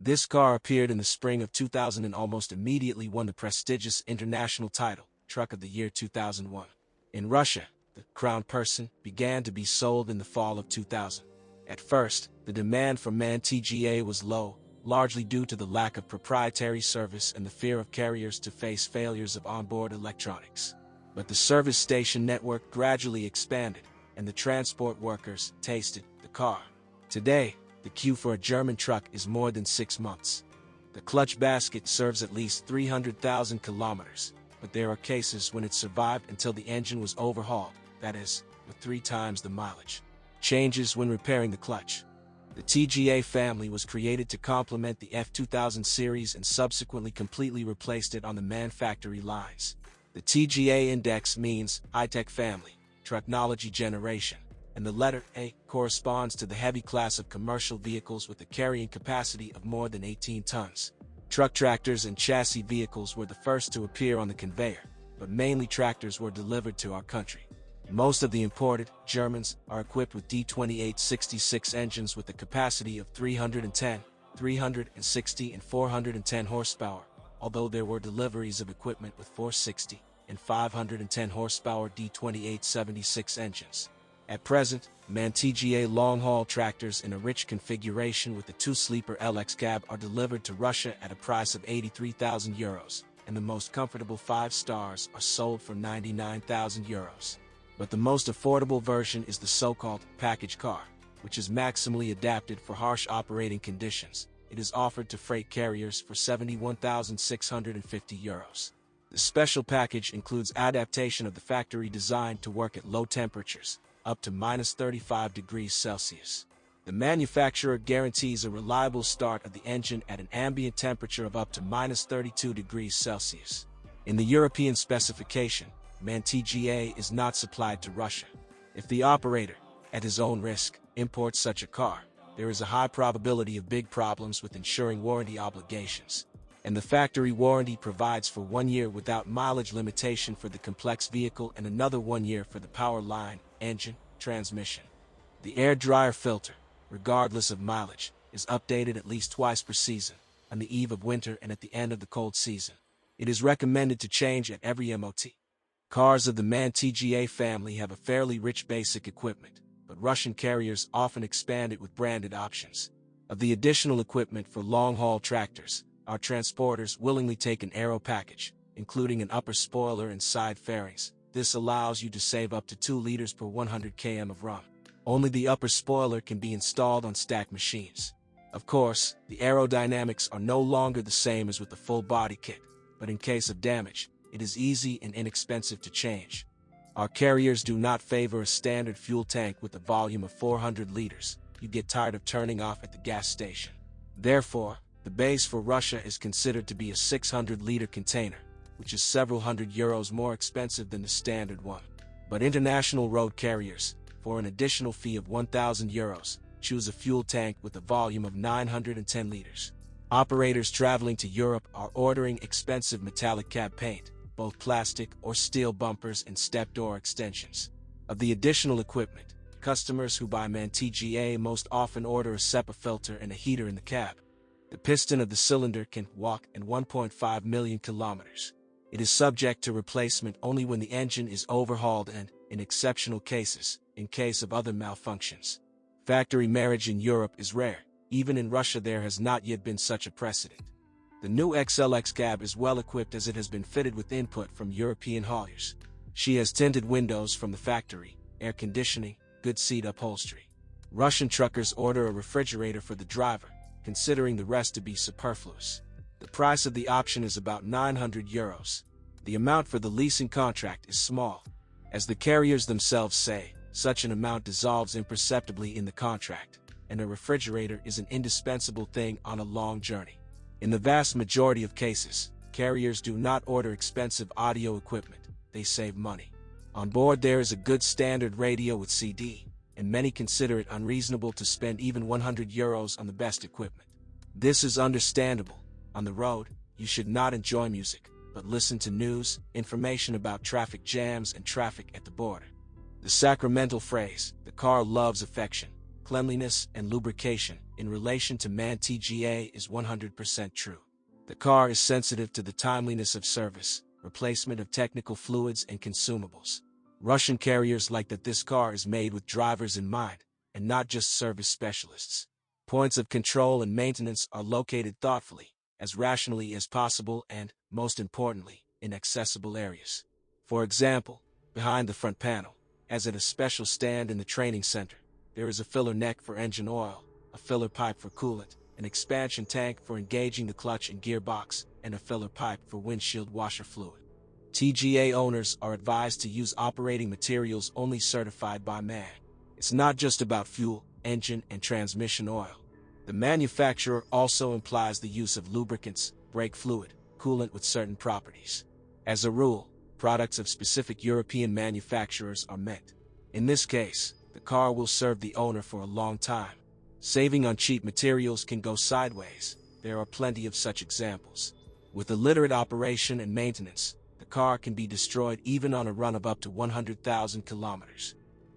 This car appeared in the spring of 2000 and almost immediately won the prestigious international title, Truck of the Year 2001. In Russia, the Crown Person began to be sold in the fall of 2000. At first, the demand for MAN TGA was low, largely due to the lack of proprietary service and the fear of carriers to face failures of onboard electronics. But the service station network gradually expanded, and the transport workers tasted the car. Today, the queue for a German truck is more than 6 months. The clutch basket serves at least 300,000 kilometers, but there are cases when it survived until the engine was overhauled, that is, with 3 times the mileage. Changes when repairing the clutch. The TGA family was created to complement the F2000 series and subsequently completely replaced it on the MAN factory lines. The TGA index means high-tech family, technology generation, and the letter A corresponds to the heavy class of commercial vehicles with a carrying capacity of more than 18 tons. Truck tractors and chassis vehicles were the first to appear on the conveyor, but mainly tractors were delivered to our country. Most of the imported Germans are equipped with D2866 engines with a capacity of 310, 360 and 410 horsepower, although there were deliveries of equipment with 460 and 510 horsepower D2876 engines. At present, MAN TGA long-haul tractors in a rich configuration with a 2-sleeper LX cab are delivered to Russia at a price of €83,000, and the most comfortable 5 stars are sold for €99,000. But the most affordable version is the so-called package car, which is maximally adapted for harsh operating conditions. It is offered to freight carriers for €71,650. The special package includes adaptation of the factory design to work at low temperatures, up to -35 degrees Celsius. The manufacturer guarantees a reliable start of the engine at an ambient temperature of up to -32 degrees Celsius. In the European specification, MAN TGA is not supplied to Russia. If the operator, at his own risk, imports such a car, there is a high probability of big problems with ensuring warranty obligations. And the factory warranty provides for 1 year without mileage limitation for the complex vehicle and another 1 year for the power line, engine, transmission. The air dryer filter, regardless of mileage, is updated at least twice per season, on the eve of winter and at the end of the cold season. It is recommended to change at every MOT. Cars of the MAN TGA family have a fairly rich basic equipment, but Russian carriers often expand it with branded options. Of the additional equipment for long-haul tractors, our transporters willingly take an aero package, including an upper spoiler and side fairings. This allows you to save up to 2 liters per 100 km of run. Only the upper spoiler can be installed on stacked machines. Of course, the aerodynamics are no longer the same as with the full body kit, but in case of damage, it is easy and inexpensive to change. Our carriers do not favor a standard fuel tank with a volume of 400 liters. You get tired of turning off at the gas station. Therefore, the base for Russia is considered to be a 600-liter container, which is several €100 more expensive than the standard one. But international road carriers, for an additional fee of €1,000, choose a fuel tank with a volume of 910 liters. Operators traveling to Europe are ordering expensive metallic cab paint, both plastic or steel bumpers and step door extensions. Of the additional equipment, customers who buy MAN TGA most often order a SEPA filter and a heater in the cab. The piston of the cylinder can walk at 1.5 million kilometers. It is subject to replacement only when the engine is overhauled and, in exceptional cases, in case of other malfunctions. Factory marriage in Europe is rare. Even in Russia there has not yet been such a precedent. The new XLX cab is well equipped as it has been fitted with input from European hauliers. She has tinted windows from the factory, air conditioning, good seat upholstery. Russian truckers order a refrigerator for the driver, considering the rest to be superfluous. The price of the option is about €900. The amount for the leasing contract is small. As the carriers themselves say, such an amount dissolves imperceptibly in the contract, and a refrigerator is an indispensable thing on a long journey. In the vast majority of cases, carriers do not order expensive audio equipment, they save money. On board there is a good standard radio with CD, and many consider it unreasonable to spend even €100 on the best equipment. This is understandable. On the road, you should not enjoy music, but listen to news, information about traffic jams and traffic at the border. The sacramental phrase, "the car loves affection, cleanliness and lubrication," in relation to MAN TGA is 100% true. The car is sensitive to the timeliness of service, replacement of technical fluids and consumables. Russian carriers like that this car is made with drivers in mind, and not just service specialists. Points of control and maintenance are located thoughtfully, as rationally as possible and, most importantly, in accessible areas. For example, behind the front panel, as at a special stand in the training center, there is a filler neck for engine oil, a filler pipe for coolant, an expansion tank for engaging the clutch and gearbox, and a filler pipe for windshield washer fluid. TGA owners are advised to use operating materials only certified by MAN. It's not just about fuel, engine, and transmission oil. The manufacturer also implies the use of lubricants, brake fluid, coolant with certain properties. As a rule, products of specific European manufacturers are meant. In this case, the car will serve the owner for a long time. Saving on cheap materials can go sideways. There are plenty of such examples. With illiterate operation and maintenance, the car can be destroyed even on a run of up to 100,000 kilometers.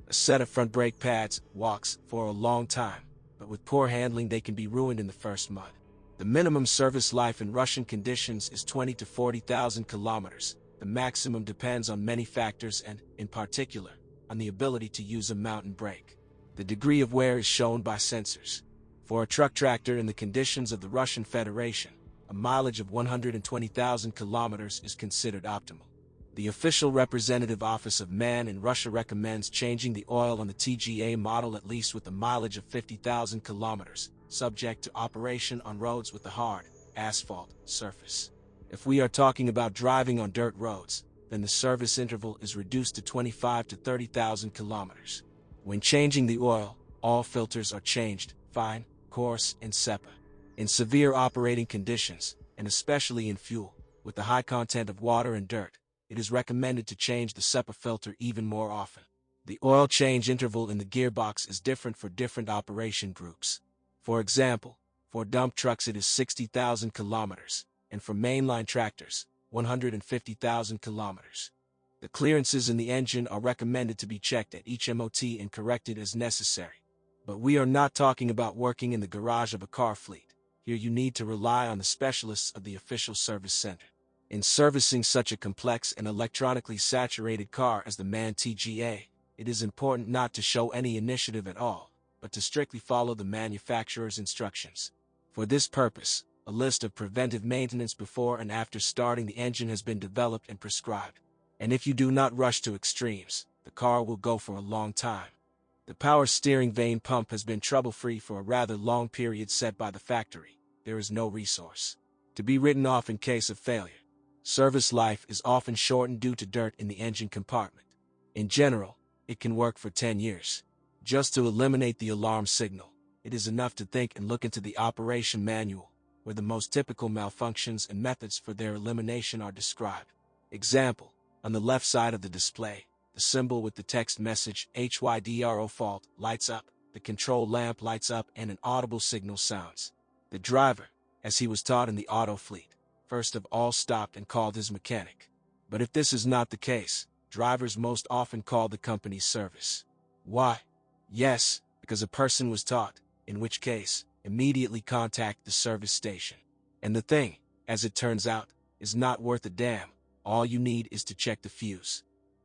A set of front brake pads walks for a long time, but with poor handling they can be ruined in the first mud. The minimum service life in Russian conditions is 20 to 40,000 kilometers. The maximum depends on many factors and, in particular, on the ability to use a mountain brake. The degree of wear is shown by sensors. For a truck tractor in the conditions of the Russian Federation, a mileage of 120,000 kilometers is considered optimal. The official representative office of MAN in Russia recommends changing the oil on the TGA model at least with a mileage of 50,000 kilometers, subject to operation on roads with a hard, asphalt surface. If we are talking about driving on dirt roads, then the service interval is reduced to 25 to 30,000 kilometers. When changing the oil, all filters are changed, fine, coarse, and SEPA. In severe operating conditions, and especially in fuel, with the high content of water and dirt, it is recommended to change the SEPA filter even more often. The oil change interval in the gearbox is different for different operation groups. For example, for dump trucks it is 60,000 kilometers, and for mainline tractors, 150,000 kilometers. The clearances in the engine are recommended to be checked at each MOT and corrected as necessary. But we are not talking about working in the garage of a car fleet. Here you need to rely on the specialists of the official service center. In servicing such a complex and electronically saturated car as the MAN TGA, it is important not to show any initiative at all, but to strictly follow the manufacturer's instructions. For this purpose, a list of preventive maintenance before and after starting the engine has been developed and prescribed. And if you do not rush to extremes, the car will go for a long time. The power steering vane pump has been trouble-free for a rather long period set by the factory. There is no resource to be written off in case of failure. Service life is often shortened due to dirt in the engine compartment. In general, it can work for 10 years. Just to eliminate the alarm signal, it is enough to think and look into the operation manual, where the most typical malfunctions and methods for their elimination are described. Example, on the left side of the display, the symbol with the text message HYDRO fault lights up, the control lamp lights up and an audible signal sounds. The driver, as he was taught in the auto fleet, first of all stopped and called his mechanic. But if this is not the case, drivers most often call the company's service. Why? Yes, because a person was taught, in which case, immediately contact the service station. And the thing, as it turns out, is not worth a damn. All you need is to check the fuse.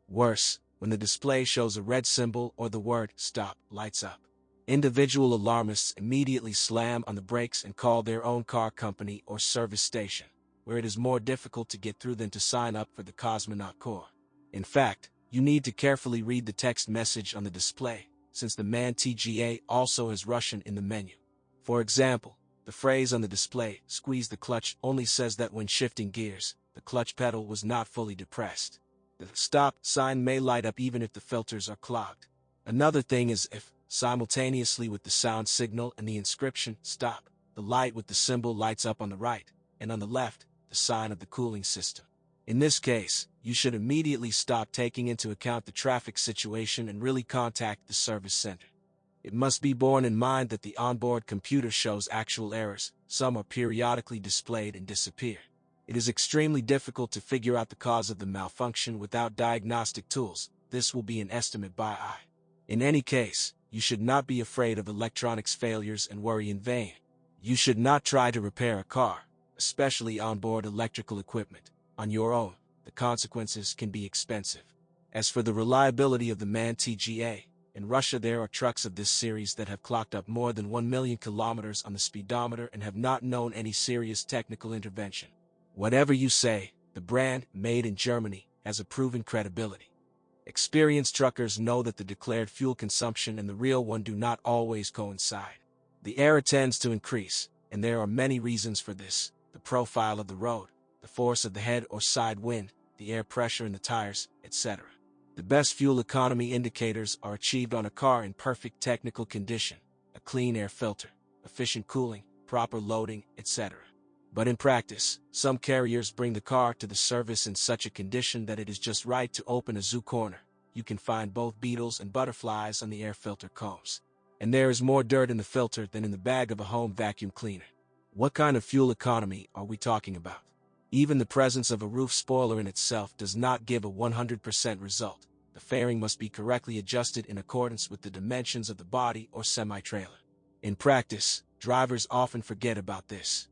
Worse, when the display shows a red symbol or the word stop lights up, individual alarmists immediately slam on the brakes and call their own car company or service station, where it is more difficult to get through than to sign up for the Cosmonaut Corps. In fact, you need to carefully read the text message on the display, since the MAN TGA also has Russian in the menu. For example, the phrase on the display, "Squeeze the clutch," only says that when shifting gears, the clutch pedal was not fully depressed. The stop sign may light up even if the filters are clogged. Another thing is if, simultaneously with the sound signal and the inscription, "Stop," the light with the symbol lights up on the right, and on the left, the sign of the cooling system. In this case, you should immediately stop taking into account the traffic situation and really contact the service center. It must be borne in mind that the onboard computer shows actual errors. Some are periodically displayed and disappear. It is extremely difficult to figure out the cause of the malfunction without diagnostic tools. This will be an estimate by eye. In any case, You should not be afraid of electronics failures and worry in vain. You should not try to repair a car, especially onboard electrical equipment, on your own. The consequences can be expensive. As for the reliability of the MAN TGA, in Russia there are trucks of this series that have clocked up more than 1 million kilometers on the speedometer and have not known any serious technical intervention. Whatever you say, the brand, made in Germany, has a proven credibility. Experienced truckers know that the declared fuel consumption and the real one do not always coincide. The error tends to increase, and there are many reasons for this: the profile of the road, the force of the head or side wind, the air pressure in the tires, etc. The best fuel economy indicators are achieved on a car in perfect technical condition: a clean air filter, efficient cooling, proper loading, etc. But in practice, some carriers bring the car to the service in such a condition that it is just right to open a zoo corner. You can find both beetles and butterflies on the air filter combs. And there is more dirt in the filter than in the bag of a home vacuum cleaner. What kind of fuel economy are we talking about? Even the presence of a roof spoiler in itself does not give a 100% result. The fairing must be correctly adjusted in accordance with the dimensions of the body or semi-trailer. In practice, drivers often forget about this.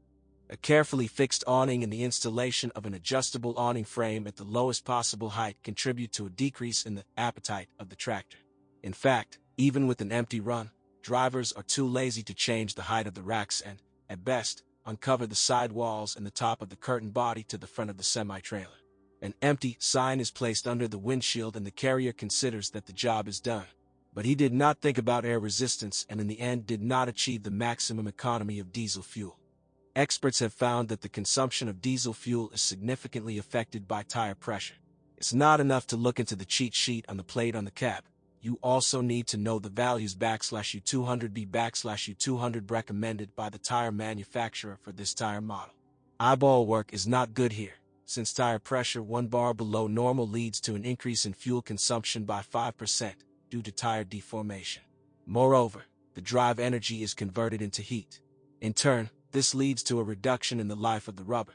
A carefully fixed awning and the installation of an adjustable awning frame at the lowest possible height contribute to a decrease in the appetite of the tractor. In fact, even with an empty run, drivers are too lazy to change the height of the racks and, at best, uncover the side walls and the top of the curtain body to the front of the semi-trailer. An empty sign is placed under the windshield and the carrier considers that the job is done. But he did not think about air resistance and in the end did not achieve the maximum economy of diesel fuel. Experts have found that the consumption of diesel fuel is significantly affected by tire pressure. It's not enough to look into the cheat sheet on the plate on the cab. You also need to know the values /U200B/U200 recommended by the tire manufacturer for this tire model. Eyeball work is not good here, since tire pressure 1 bar below normal leads to an increase in fuel consumption by 5% due to tire deformation. Moreover, the drive energy is converted into heat. In turn, this leads to a reduction in the life of the rubber.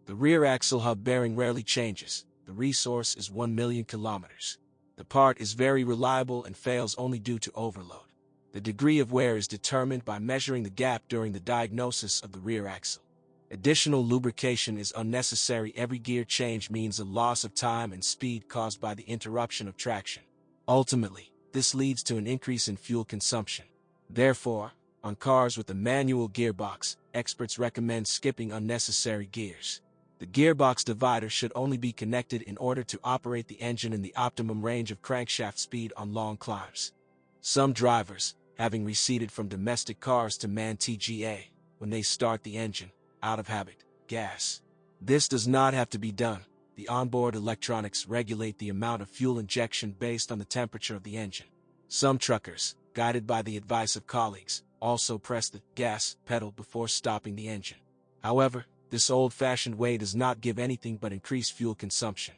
The rear axle hub bearing rarely changes. The resource is 1 million kilometers. The part is very reliable and fails only due to overload. The degree of wear is determined by measuring the gap during the diagnosis of the rear axle. Additional lubrication is unnecessary. Every gear change means a loss of time and speed caused by the interruption of traction. Ultimately, this leads to an increase in fuel consumption. Therefore, on cars with a manual gearbox, experts recommend skipping unnecessary gears. The gearbox divider should only be connected in order to operate the engine in the optimum range of crankshaft speed on long climbs. Some drivers, having receded from domestic cars to MAN TGA, when they start the engine, out of habit, gas. This does not have to be done. The onboard electronics regulate the amount of fuel injection based on the temperature of the engine. Some truckers, guided by the advice of colleagues, also press the gas pedal before stopping the engine. However, this old-fashioned way does not give anything but increased fuel consumption.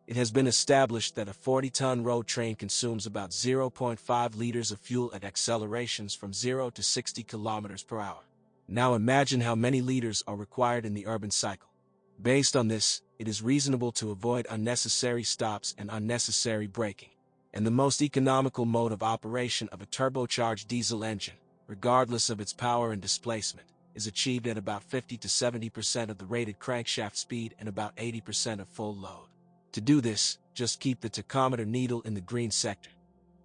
It has been established that a 40-ton road train consumes about 0.5 liters of fuel at accelerations from 0 to 60 kilometers per hour. Now imagine how many liters are required in the urban cycle. Based on this, it is reasonable to avoid unnecessary stops and unnecessary braking. And the most economical mode of operation of a turbocharged diesel engine, regardless of its power and displacement, is achieved at about 50 to 70% of the rated crankshaft speed and about 80% of full load. To do this, just keep the tachometer needle in the green sector.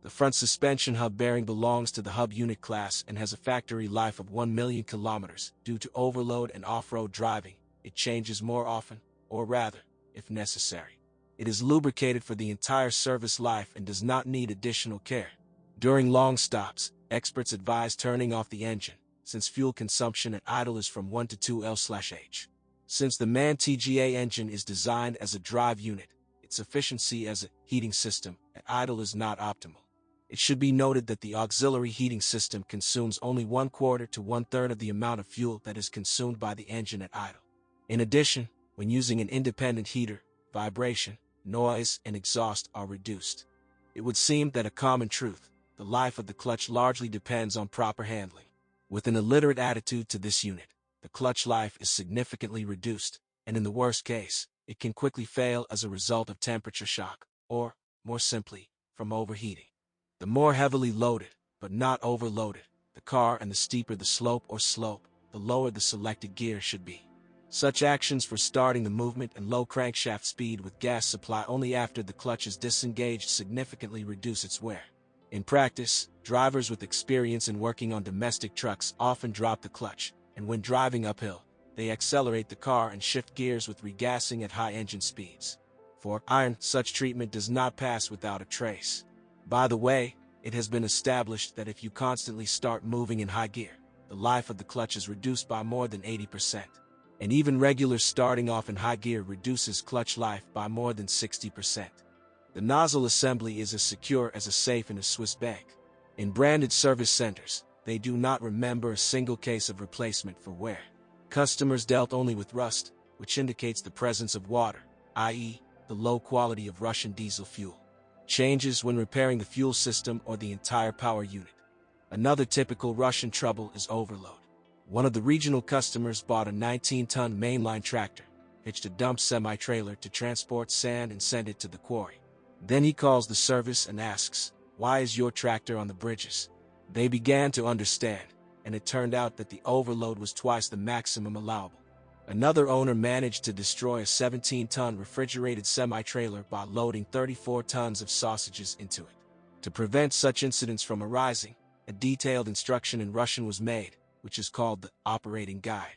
The front suspension hub bearing belongs to the hub unit class and has a factory life of 1 million kilometers. Due to overload and off-road driving, it changes more often, or rather, if necessary. It is lubricated for the entire service life and does not need additional care. During long stops, experts advise turning off the engine, since fuel consumption at idle is from 1 to 2 L/H. Since the MAN TGA engine is designed as a drive unit, its efficiency as a heating system at idle is not optimal. It should be noted that the auxiliary heating system consumes only 1/4 to 1/3 of the amount of fuel that is consumed by the engine at idle. In addition, when using an independent heater, vibration, noise, and exhaust are reduced. It would seem that a common truth: the life of the clutch largely depends on proper handling. With an illiterate attitude to this unit, the clutch life is significantly reduced, and in the worst case, it can quickly fail as a result of temperature shock, or, more simply, from overheating. The more heavily loaded, but not overloaded. The car and the steeper the slope, the lower the selected gear should be. Such actions for starting the movement and low crankshaft speed with gas supply only after the clutch is disengaged significantly reduce its wear. In practice, drivers with experience in working on domestic trucks often drop the clutch, and when driving uphill, they accelerate the car and shift gears with regassing at high engine speeds. For iron, such treatment does not pass without a trace. By the way, it has been established that if you constantly start moving in high gear, the life of the clutch is reduced by more than 80%. And even regular starting off in high gear reduces clutch life by more than 60%. The nozzle assembly is as secure as a safe in a Swiss bank. In branded service centers, they do not remember a single case of replacement for wear. Customers dealt only with rust, which indicates the presence of water, i.e., the low quality of Russian diesel fuel. Changes when repairing the fuel system or the entire power unit. Another typical Russian trouble is overload. One of the regional customers bought a 19-ton mainline tractor, hitched a dump semi-trailer to transport sand and send it to the quarry. Then he calls the service and asks, "Why is your tractor on the bridges?" They began to understand, and it turned out that the overload was twice the maximum allowable. Another owner managed to destroy a 17-ton refrigerated semi-trailer by loading 34 tons of sausages into it. To prevent such incidents from arising, a detailed instruction in Russian was made, which is called the operating guide.